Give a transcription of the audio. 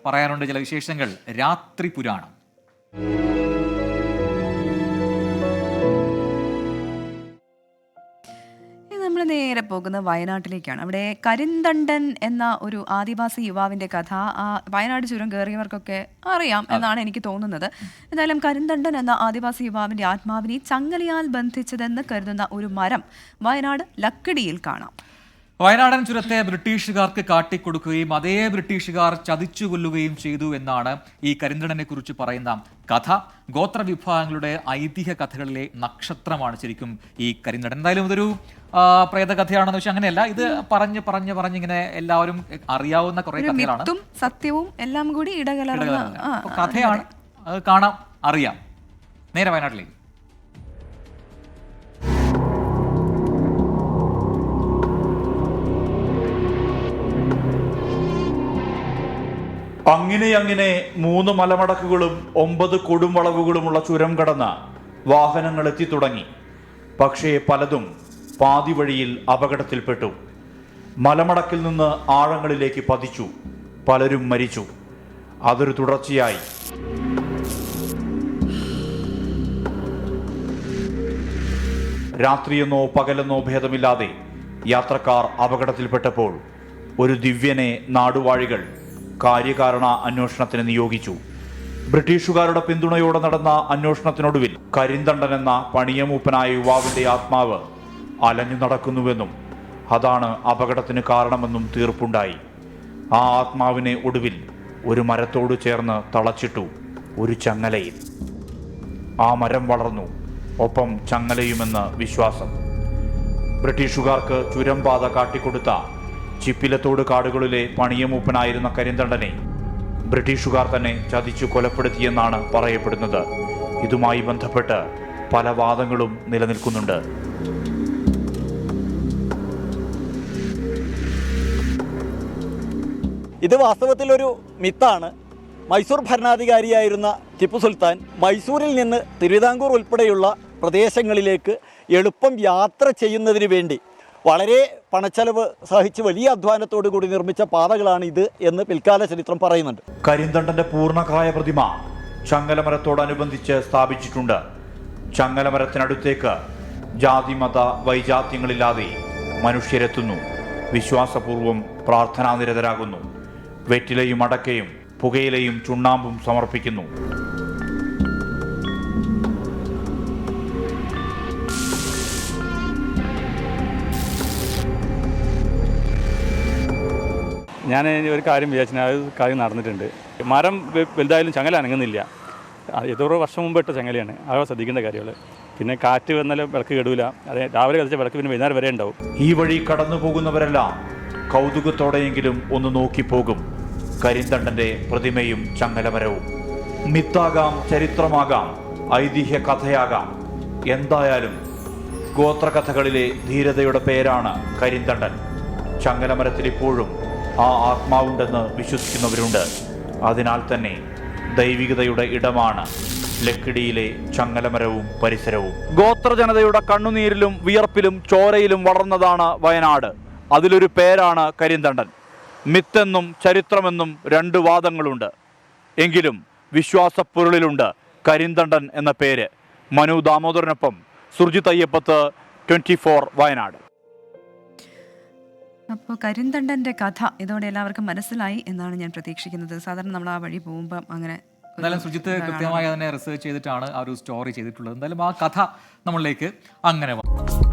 പറയാനുണ്ട് ചില വിശേഷങ്ങൾ. രാത്രി പുരാണം. നമ്മൾ നേരെ പോകുന്ന വയനാട്ടിലേക്കാണ്. അവിടെ കരിന്തണ്ടൻ എന്ന ഒരു ആദിവാസി യുവാവിൻ്റെ കഥ വയനാട് ചുരം കയറിയവർക്കൊക്കെ അറിയാം എന്നാണ് എനിക്ക് തോന്നുന്നത്. എന്തായാലും കരിന്തണ്ടൻ എന്ന ആദിവാസി യുവാവിൻ്റെ ആത്മാവിനെ ചങ്ങലയാൽ ബന്ധിച്ചതെന്ന് കരുതുന്ന ഒരു മരം വയനാട് ലക്കിടിയിൽ കാണാം. വയനാടൻ ചുരത്തെ ബ്രിട്ടീഷുകാർക്ക് കാട്ടിക്കൊടുക്കുകയും അതേ ബ്രിട്ടീഷുകാർ ചതിച്ചു കൊല്ലുകയും ചെയ്തു എന്നാണ് ഈ കരിന്തണ്ടനെ കുറിച്ച് പറയുന്ന കഥ. ഗോത്രവിഭാഗങ്ങളുടെ ഐതിഹ്യ കഥകളിലെ നക്ഷത്രമാണ് ശരിക്കും ഈ കരിന്തണ്ടൻ. എന്തായാലും ഇതൊരു പ്രേതകഥയാണെന്ന് വെച്ചാൽ അങ്ങനെയല്ല. ഇത് പറഞ്ഞിങ്ങനെ എല്ലാവരും അറിയാവുന്ന കുറെ കഥകളാണ്. സത്യവും എല്ലാം കൂടി ഇടകലർന്ന കഥയാണ്. അത് കാണാം, അറിയാം. നേരെ വയനാട്ടിലേക്ക്. അങ്ങനെ 3 മലമടക്കുകളും 9 കൊടുംവളവുകളുമുള്ള ചുരം കടന്ന് വാഹനങ്ങൾ എത്തിത്തുടങ്ങി. പക്ഷേ പലതും പാതി വഴിയിൽ അപകടത്തിൽപ്പെട്ടു. മലമടക്കിൽ നിന്ന് ആഴങ്ങളിലേക്ക് പതിച്ചു. പലരും മരിച്ചു. അതൊരു തുടർച്ചയായി. രാത്രിയെന്നോ പകലെന്നോ ഭേദമില്ലാതെ യാത്രക്കാർ അപകടത്തിൽപ്പെട്ടപ്പോൾ ഒരു ദിവ്യനെ നാടുവാഴികൾ കാര്യകാരണ അന്വേഷണത്തിന് നിയോഗിച്ചു. ബ്രിട്ടീഷുകാരുടെ പിന്തുണയോടെ നടന്ന അന്വേഷണത്തിനൊടുവിൽ കരിന്തണ്ടൻ എന്ന പണിയമൂപ്പനായ യുവാവിന്റെ ആത്മാവ് അലഞ്ഞു നടക്കുന്നുവെന്നും അതാണ് അപകടത്തിന് കാരണമെന്നും തീർപ്പുണ്ടായി. ആ ആത്മാവിനെ ഒടുവിൽ ഒരു മരത്തോട് ചേർന്ന് തളച്ചിട്ടു, ഒരു ചങ്ങലയിൽ. ആ മരം വളർന്നു, ഒപ്പം ചങ്ങലയുമെന്ന് വിശ്വാസം. ബ്രിട്ടീഷുകാർക്ക് ചുരം പാത കാട്ടിക്കൊടുത്ത ചിപ്പിലത്തോട് കാടുകളിലെ പണിയമൂപ്പനായിരുന്ന കരിന്തണ്ടനെ ബ്രിട്ടീഷുകാർ തന്നെ ചതിച്ചു കൊലപ്പെടുത്തിയെന്നാണ് പറയപ്പെടുന്നത്. ഇതുമായി ബന്ധപ്പെട്ട് പല വാദങ്ങളും നിലനിൽക്കുന്നുണ്ട്. ഇത് വാസ്തവത്തിലൊരു മിത്താണ്. മൈസൂർ ഭരണാധികാരിയായിരുന്ന ടിപ്പു സുൽത്താൻ മൈസൂരിൽ നിന്ന് തിരുവിതാംകൂർ ഉൾപ്പെടെയുള്ള പ്രദേശങ്ങളിലേക്ക് എളുപ്പം യാത്ര ചെയ്യുന്നതിന് വേണ്ടി വളരെ പണച്ചെലവ് സഹിച്ച് വലിയ അധ്വാനത്തോടു കൂടി നിർമ്മിച്ച പാതകളാണ് ഇത് എന്ന് പിൽക്കാല ചരിത്രം പറയുന്നുണ്ട്. കരിന്തണ്ടന്റെ പൂർണ്ണകായ പ്രതിമ ചങ്ങലമരത്തോടനുബന്ധിച്ച് സ്ഥാപിച്ചിട്ടുണ്ട്. ചങ്ങലമരത്തിനടുത്തേക്ക് ജാതിമത വൈജാത്യങ്ങളില്ലാതെ മനുഷ്യരെത്തുന്നു. വിശ്വാസപൂർവം പ്രാർത്ഥനാനിരതരാകുന്നു. വെറ്റിലയും അടക്കയും പുകയിലയും ചുണ്ണാമ്പും സമർപ്പിക്കുന്നു. ഞാൻ ഒരു കാര്യം വിചാരിച്ചു, ആ കാര്യം നടന്നിട്ടുണ്ട്. മരം വലുതായാലും ചങ്ങല അനങ്ങുന്നില്ല. എത്രയോ വർഷം മുമ്പ് ഇട്ട ചങ്ങലയാണ്. അത് ശ്രദ്ധിക്കേണ്ട കാര്യങ്ങൾ. പിന്നെ കാറ്റ് വന്നാലും വിളക്ക് കെടൂല. അതെ, രാവിലെ കത്തിച്ച വിളക്ക് പിന്നെ വൈകുന്നേരം വരെ ഉണ്ടാവും. ഈ വഴി കടന്നു പോകുന്നവരെല്ലാം കൗതുകത്തോടെയെങ്കിലും ഒന്ന് നോക്കിപ്പോകും കരിന്തണ്ടന്റെ പ്രതിമയും ചങ്ങലമരവും. മിത്താകാം, ചരിത്രമാകാം, ഐതിഹ്യ കഥയാകാം. എന്തായാലും ഗോത്രകഥകളിലെ ധീരതയുടെ പേരാണ് കരിന്തണ്ടൻ. ചങ്ങലമരത്തിൽ ഇപ്പോഴും ആ ആത്മാവുണ്ടെന്ന് വിശ്വസിക്കുന്നവരുണ്ട്. അതിനാൽ തന്നെ ദൈവികതയുടെ ഇടമാണ് ലക്കിടിയിലെ ചങ്ങലമരവും പരിസരവും. ഗോത്രജനതയുടെ കണ്ണുനീരിലും വിയർപ്പിലും ചോരയിലും വളർന്നതാണ് വയനാട്. അതിലൊരു പേരാണ് കരിന്തണ്ടൻ. മിത്തെന്നും ചരിത്രമെന്നും 2 വാദങ്ങളുണ്ട്. എങ്കിലും വിശ്വാസപ്പൊരുളിലുണ്ട് കരിന്തണ്ടൻ എന്ന പേര്. മനു ദാമോദരനൊപ്പം സുർജിത് അയ്യപ്പത്ത്, 24 വയനാട്. അപ്പോൾ കരിന്തണ്ടൻ്റെ കഥ ഇതോടെ എല്ലാവർക്കും മനസ്സിലായി എന്നാണ് ഞാൻ പ്രതീക്ഷിക്കുന്നത്. സാധാരണ നമ്മൾ ആ വഴി പോകുമ്പം അങ്ങനെ. എന്തായാലും സുജിത്ത് കൃത്യമായി അതിനെ റിസർച്ച് ചെയ്തിട്ടാണ് ആ ഒരു സ്റ്റോറി ചെയ്തിട്ടുള്ളത്. എന്തായാലും ആ കഥ നമ്മളിലേക്ക് അങ്ങനെ വന്നു.